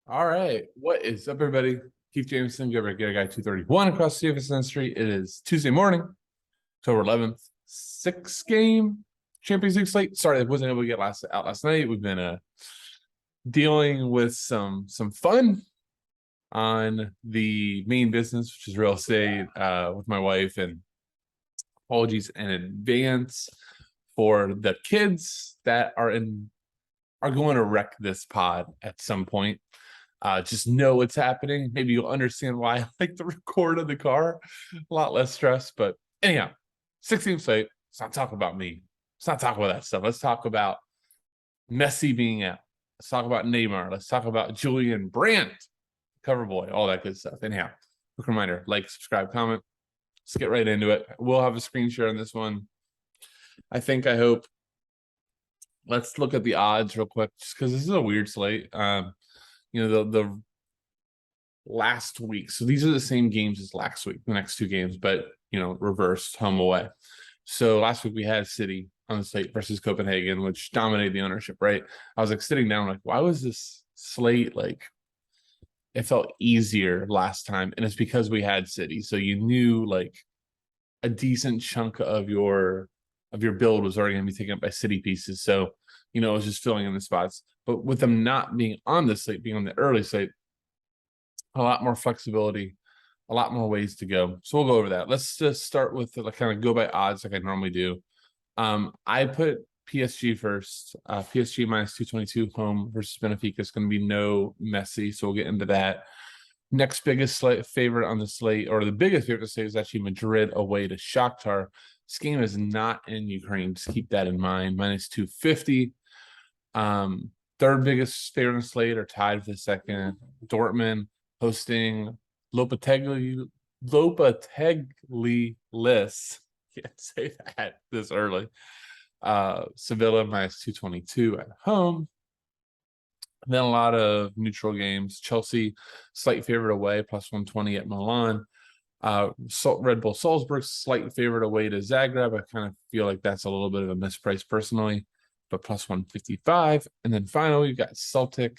All right. What is up, everybody? Keith Jameson, Get a Guy 231 across the DFS Street. It is Tuesday morning, October 11th. 6-game Champions League slate. Sorry, I wasn't able to get out last night. We've been dealing with some fun on the main business, which is real estate, with my wife. And apologies in advance for the kids that are going to wreck this pod at some point. Just know what's happening. Maybe you'll understand why I like to record in the car. A lot less stress. But anyhow, 6-game slate. Let's not talk about me. Let's not talk about that stuff. Let's talk about Messi being out. Let's talk about Neymar. Let's talk about Julian Brandt, cover boy, all that good stuff. Anyhow, quick reminder, like, subscribe, comment. Let's get right into it. We'll have a screen share on this one. I hope. Let's look at the odds real quick, just because this is a weird slate. The last week. So these are the same games as last week, the next two games, but, reversed home away. So last week we had City on the slate versus Copenhagen, which dominated the ownership, right? I was sitting down why was this slate it felt easier last time? And it's because we had City. So you knew a decent chunk of your build was already going to be taken up by City pieces. So, it was just filling in the spots. But with them not being on the slate, being on the early slate, a lot more flexibility, a lot more ways to go. So we'll go over that. Let's just start with kind of go by odds like I normally do. I put PSG first. PSG minus 222 home versus Benfica is going to be no Messi. So we'll get into that. Next biggest favorite on the slate, or the biggest favorite to slate, is actually Madrid away to Shakhtar. This game is not in Ukraine. Just keep that in mind. Minus 250. Third biggest favorite on the slate, or tied for the second. Dortmund hosting Lopetegui list. Can't say that this early. Sevilla minus 222 at home. Then a lot of neutral games. Chelsea, slight favorite away, plus 120 at Milan. Red Bull Salzburg, slight favorite away to Zagreb. I kind of feel like that's a little bit of a misprice personally, but plus 155. And then finally, we've got Celtic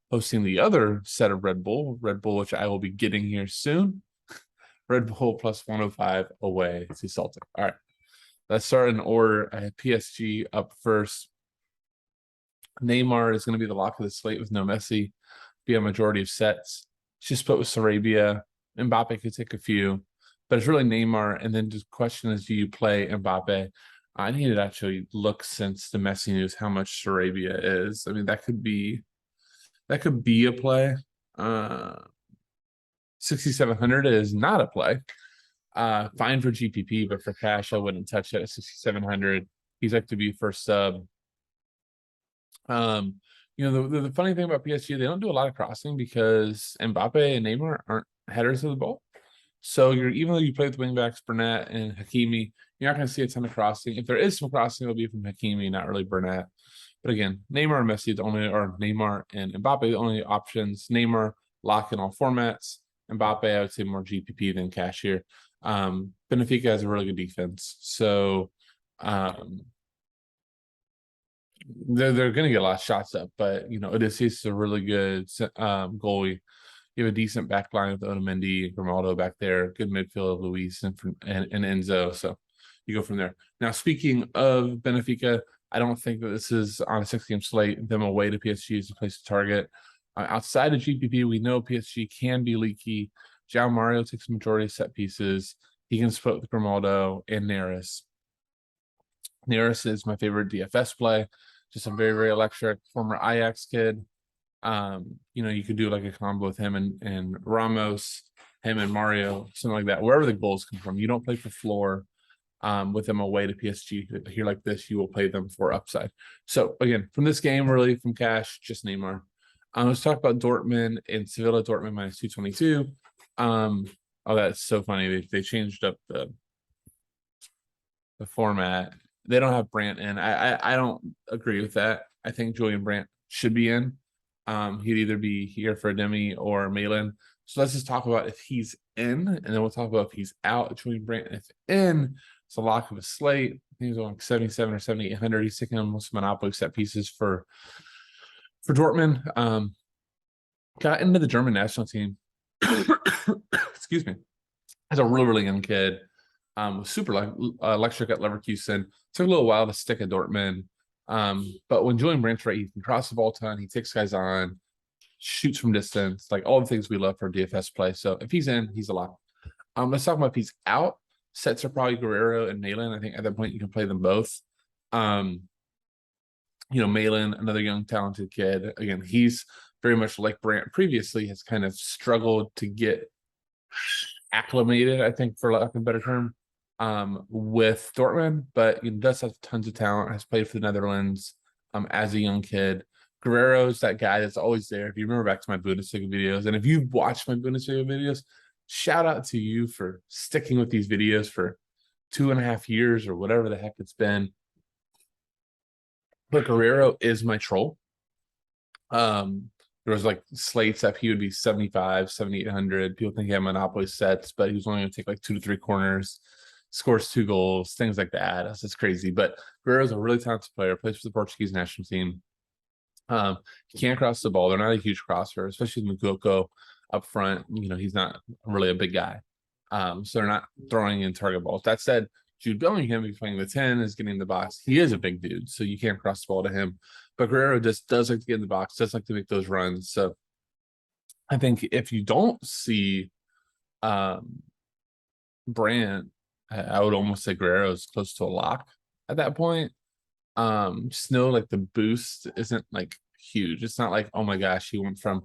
hosting the other set of Red Bull, which I will be getting here soon. Red Bull plus 105 away to Celtic. All right, let's start in order. I have PSG up first. Neymar is going to be the lock of the slate with no Messi. Be a majority of sets. Just put with Sarabia. Mbappe could take a few, but it's really Neymar. And then the question is, do you play Mbappe? I need to actually look, since the Messi news, how much Sarabia is. I mean, that could be a play. 6,700 is not a play. Fine for GPP, but for cash, I wouldn't touch it at 6,700. He's like to be first sub. The funny thing about PSG, they don't do a lot of crossing because Mbappe and Neymar aren't headers of the ball. So even though you play with wingbacks, Burnett and Hakimi, you're not going to see a ton of crossing. If there is some crossing, it'll be from Hakimi, not really Burnett. But again, Neymar and Messi, Neymar and Mbappe, the only options. Neymar, lock in all formats. Mbappe, I would say more GPP than cash here. Benfica has a really good defense. So they're going to get a lot of shots up, but Odysseus is a really good goalie. You have a decent back line with Otamendi, Grimaldo back there, good midfield of Luis and Enzo. So you go from there. Now, speaking of Benfica, I don't think that this is on a 6-game slate. Them away to PSG is a place to target. Outside of GPP, we know PSG can be leaky. João Mario takes majority of set pieces. He can split with Grimaldo and Neres. Neres is my favorite DFS play. Just a very, very electric former Ajax kid. You could do a combo with him and Ramos, him and Mario, something like that. Wherever the goals come from, you don't play for floor. With them away to PSG here like this, you will play them for upside. So again, from this game, really from cash, just Neymar. Let's talk about Dortmund and Sevilla. Dortmund minus 222. Oh, that's so funny. They changed up the format. They don't have Brandt in. I don't agree with that. I think Julian Brandt should be in. He'd either be here for Demi or Malin. So let's just talk about if he's in, and then we'll talk about if he's out. Julian Brandt, if in, it's a lock of a slate. I think he's on 77 or 7,800. He's taking on most monopoly set pieces for Dortmund. got into the German national team. Excuse me. As a really, really young kid. Was super electric at Leverkusen. Took a little while to stick at Dortmund. But when Julian Brandt's right, he can cross the ball a ton. He takes guys on, shoots from distance, like all the things we love for DFS play. So if he's in, he's a lock. Let's talk about if he's out. Sets are probably Guerrero and Malin. I think at that point you can play them both. Malin, another young talented kid. Again, he's very much like Brandt previously, has kind of struggled to get acclimated, I think, for lack of a better term, with Dortmund, but does have tons of talent, has played for the Netherlands as a young kid. Guerrero's that guy that's always there. If you remember back to my Bundesliga videos, and if you've watched my Bundesliga videos, shout out to you for sticking with these videos for 2.5 years or whatever the heck it's been. But Guerrero is my troll. There was like slates that he would be 75, 7,800. People think he had monopoly sets, but he was only going to take like 2 to 3 corners, scores 2 goals, things like that. That's just crazy. But Guerrero's a really talented player, plays for the Portuguese national team. He can't cross the ball. They're not a huge crosser, especially Mukoko up front. He's not really a big guy. So they're not throwing in target balls. That said, Jude Bellingham, who's playing the 10, is getting the box. He is a big dude, so you can't cross the ball to him. But Guerrero just does like to get in the box, does like to make those runs. So I think if you don't see Brandt, I would almost say Guerrero is close to a lock at that point. Just know like the boost isn't like huge. It's not like, oh my gosh, he went from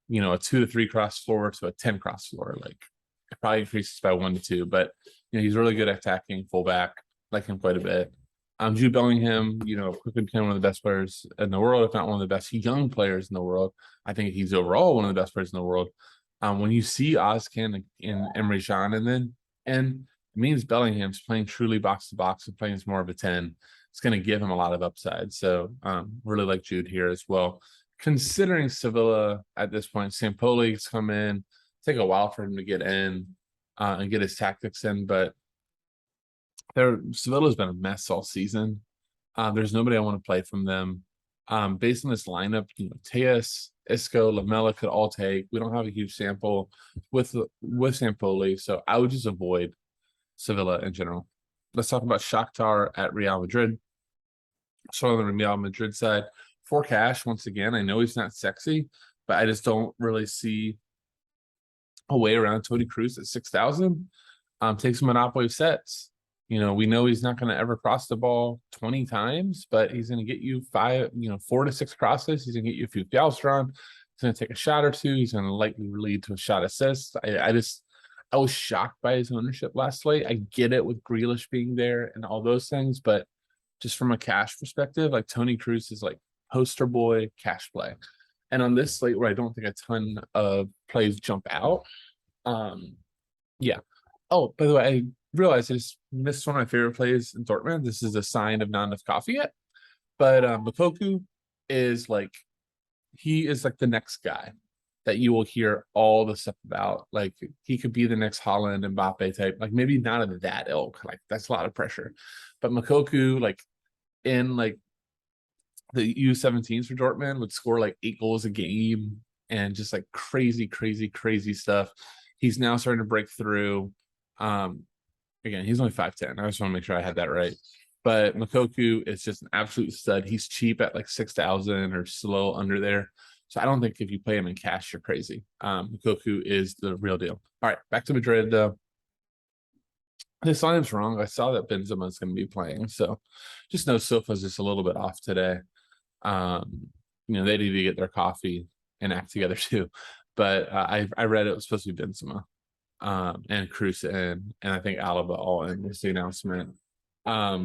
a 2 to 3 cross floor to a 10 cross floor. Like it probably increases by 1 to 2, but he's really good at attacking fullback, like him quite a bit. Jude Bellingham, quickly became one of the best players in the world, if not one of the best young players in the world. I think he's overall one of the best players in the world. When you see Ozcan and Emre Can, and it means Bellingham's playing truly box to box and playing as more of a 10. It's going to give him a lot of upside. So really like Jude here as well. Considering Sevilla at this point, Sampoli's come in, take a while for him to get in and get his tactics in, but Sevilla's been a mess all season. There's nobody I want to play from them. Based on this lineup, Tejas, Isco, Lamela could all take. We don't have a huge sample with Sampoli, so I would just avoid Sevilla in general. Let's talk about Shakhtar at Real Madrid. So on the Real Madrid side, for cash, once again, I know he's not sexy, but I just don't really see a way around Toni Kroos at 6,000. Take some monopoly sets. We know he's not going to ever cross the ball 20 times, but he's going to get you 4 to 6 crosses. He's going to get you a few fouls drawn. He's going to take a shot or two. He's going to likely lead to a shot assist. I was shocked by his ownership last slate. I get it with Grealish being there and all those things, but just from a cash perspective, like Toni Kroos is like poster boy cash play. And on this slate where I don't think a ton of plays jump out, yeah. Oh, by the way, I realized I just missed one of my favorite plays in Dortmund. This is a sign of not enough coffee yet. But Mokoku is like, he is like the next guy that you will hear all the stuff about. Like he could be the next Haaland Mbappe type, like maybe not of that ilk. Like that's a lot of pressure. But Mokoku, like in like the U17s for Dortmund, would score like 8 goals a game and just like crazy, crazy, crazy stuff. He's now starting to break through. Again, he's only 5'10". I just want to make sure I had that right. But Mokoku is just an absolute stud. He's cheap at like 6,000 or slow under there. So I don't think if you play him in cash, you're crazy. Mokoku is the real deal. All right, back to Madrid. This lineup's wrong. I saw that Benzema is going to be playing. So just know Sofa's just a little bit off today. They need to get their coffee and act together too. But I read it was supposed to be Benzema. And Kroos in, and I think Alaba all in was the announcement. That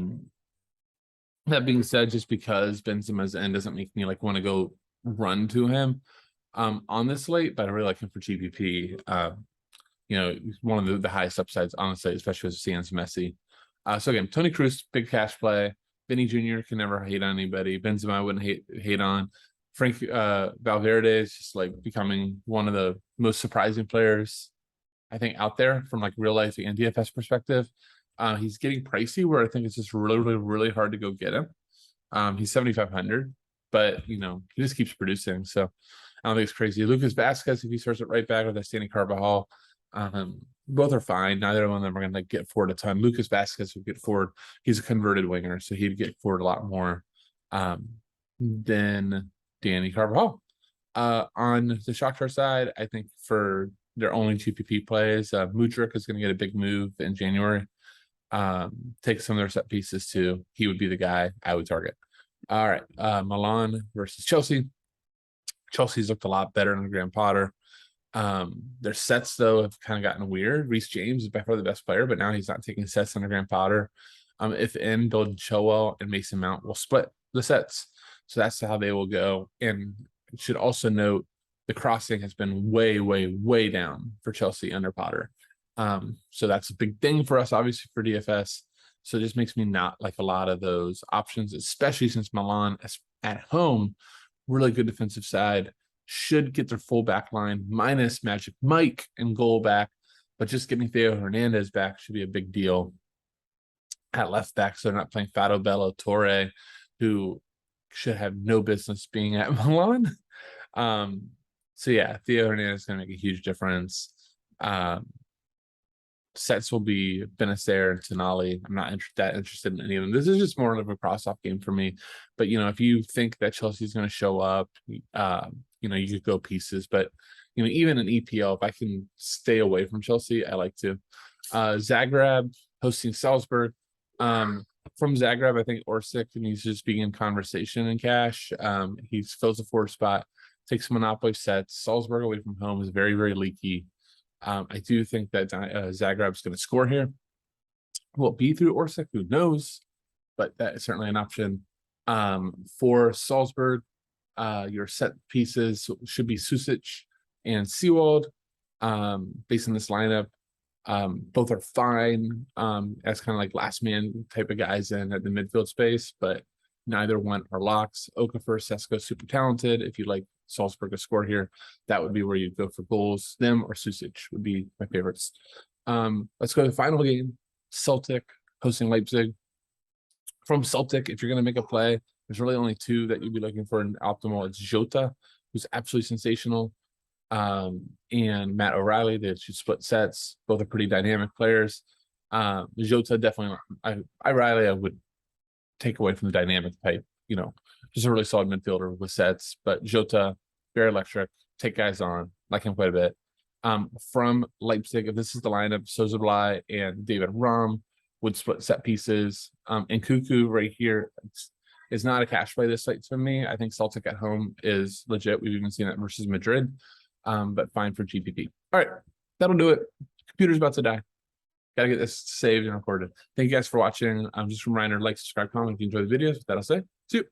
being said, just because Benzema's in doesn't make me like want to go run to him on this slate, but I really like him for GPP. One of the highest upsides, honestly, especially as seeing Messi. So again, Toni Kroos, big cash play. Vinny Jr. can never hate on anybody. Benzema I wouldn't hate on. Frank Valverde is just like becoming one of the most surprising players I think out there from like real life and DFS perspective. He's getting pricey where I think it's just really, really, really hard to go get him. He's 7,500, but he just keeps producing. So I don't think it's crazy. Lucas Vasquez, if he starts at right back with Danny Carvajal, both are fine. Neither one of them are going to get forward a ton. Lucas Vasquez would get forward. He's a converted winger, so he'd get forward a lot more than Danny Carvajal. On the Shakhtar side, I think for their only GPP plays, Mudryk is going to get a big move in January. Take some of their set pieces too. He would be the guy I would target. All right, Milan versus Chelsea. Chelsea's looked a lot better under Graham Potter. Their sets though have kind of gotten weird. Reece James is by far the best player, but now he's not taking sets under Graham Potter. If Golden Chilwell and Mason Mount will split the sets, so that's how they will go. And should also note the crossing has been way down for Chelsea under Potter. So that's a big thing for us, obviously, for DFS. So it just makes me not like a lot of those options, especially since Milan at home, really good defensive side, should get their full back line minus Magic Mike and goal back, but just getting Theo Hernandez back should be a big deal at left back. So they're not playing Fado Bello Torre, who should have no business being at Milan. So yeah, Theo Hernandez is going to make a huge difference. Sets will be Benacer and Tonali. I'm not that interested in any of them. This is just more of a cross-off game for me. But, if you think that Chelsea's going to show up, you could go pieces. But, even in EPL, if I can stay away from Chelsea, I like to. Zagreb hosting Salzburg. From Zagreb, I think Orsic needs to just begin conversation in cash. He fills the 4th spot, takes Monopoly sets. Salzburg away from home is very leaky. I do think that Zagreb's going to score here. Will it be through Orsic? Who knows? But that is certainly an option. For Salzburg, your set pieces should be Susic and Seawald. Based on this lineup, both are fine as kind of like last man type of guys in at the midfield space, but neither one are locks. Okafor, Sesko, super talented. If you like Salzburg to score here, that would be where you go for goals. Them or Susic would be my favorites. Let's go to the final game. Celtic hosting Leipzig. From Celtic, if you're going to make a play, there's really only 2 that you'd be looking for in optimal. It's Jota, who's absolutely sensational, and Matt O'Reilly. They should split sets. Both are pretty dynamic players. Jota definitely. O'Reilly I would take away from the dynamic type. Just a really solid midfielder with sets, but Jota, very electric, take guys on, like him quite a bit. From Leipzig, if this is the lineup, Szoboszlai and David Raum would split set pieces. And Cuckoo right here is not a cash play this slate for me. I think Celtic at home is legit. We've even seen that versus Madrid, but fine for GPP. All right, that'll do it. Computer's about to die. Got to get this saved and recorded. Thank you guys for watching. Just a reminder, like, subscribe, comment if you enjoy the videos. With that, I'll say, see you.